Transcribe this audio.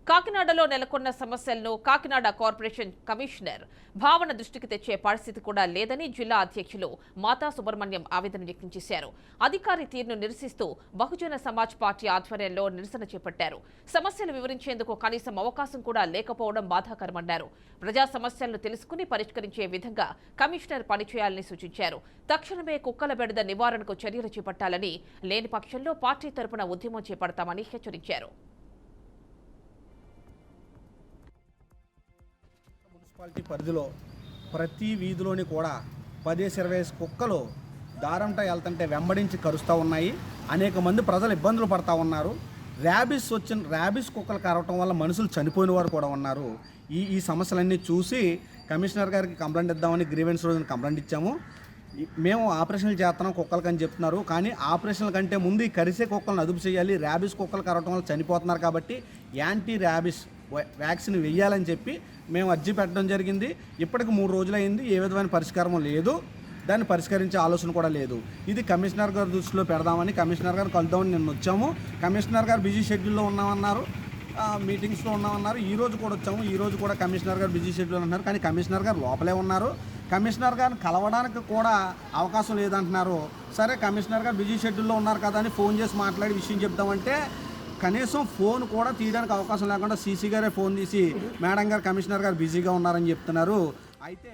కాకినాడలో నెలకొన్న సమస్యలను కాకినాడ కార్పొరేషన్ కమిషనర్ భావన దృష్టికి తెచ్చే పరిస్థితి కూడా లేదని జిల్లా అధ్యక్షులు మాతా సుబ్రహ్మణ్యం ఆవేదన వ్యక్తం చేశారు. అధికారి తీరును నిరసిస్తూ బహుజన సమాజ్ పార్టీ ఆధ్వర్యంలో నిరసన చేపట్టారు. సమస్యలు వివరించేందుకు కనీసం అవకాశం కూడా లేకపోవడం బాధాకరమన్నారు. ప్రజా సమస్యలను తెలుసుకుని పరిష్కరించే విధంగా కమిషనర్ పనిచేయాలని సూచించారు. తక్షణమే కుక్కల బెడద నివారణకు చర్యలు చేపట్టాలని, లేని పక్షంలో పార్టీ తరపున ఉద్యమం చేపడతామని హెచ్చరించారు. మున్సిపాలిటీ పరిధిలో ప్రతి వీధిలోని కూడా 10-20 కుక్కలు దారంట వెళ్తుంటే వెంబడించి కరుస్తూ ఉన్నాయి. అనేక మంది ప్రజలు ఇబ్బందులు పడతా ఉన్నారు. ర్యాబిస్ కుక్కలు కరవటం వల్ల మనుషులు చనిపోయిన వారు కూడా ఉన్నారు. ఈ సమస్యలన్నీ చూసి కమిషనర్ గారికి కంప్లైంట్ ఇద్దామని గ్రీవెన్స్ రోజున కంప్లైంట్ ఇచ్చాము. మేము ఆపరేషన్లు చేస్తున్నాం కుక్కలకి అని చెప్తున్నారు. కానీ ఆపరేషన్ల కంటే ముందు ఈ కరిసే కుక్కలను అదుపు చేయాలి. ర్యాబిస్ కుక్కలు కరవటం వల్ల చనిపోతున్నారు కాబట్టి యాంటీ ర్యాబిస్ వ్యాక్సిన్ వెయ్యాలని చెప్పి మేము అర్జీ పెట్టడం జరిగింది. ఇప్పటికి 3 రోజులైంది. ఏ విధమైన పరిష్కారం లేదు. దాన్ని పరిష్కరించే ఆలోచన కూడా లేదు. ఇది కమిషనర్ గారి దృష్టిలో పెడదామని కమిషనర్ గారు కలుద్దామని నిన్న వచ్చాము. కమిషనర్ గారు బిజీ షెడ్యూల్లో ఉన్నామన్నారు, మీటింగ్స్లో ఉన్నామన్నారు. ఈ రోజు కూడా వచ్చాము. ఈ రోజు కూడా కమిషనర్ గారు బిజీ షెడ్యూల్ అన్నారు. కానీ కమిషనర్ గారు లోపలే ఉన్నారు. కమిషనర్ గారిని కలవడానికి కూడా అవకాశం లేదంటున్నారు. సరే కమిషనర్ గారు బిజీ షెడ్యూల్లో ఉన్నారు కదా అని ఫోన్ చేసి మాట్లాడి విషయం చెప్దామంటే కనీసం ఫోన్ కూడా తీయడానికి అవకాశం లేకుండా సీసీ గారే ఫోన్ తీసి మేడం గారు కమిషనర్ గారు బిజీగా ఉన్నారని చెప్తున్నారు. అయితే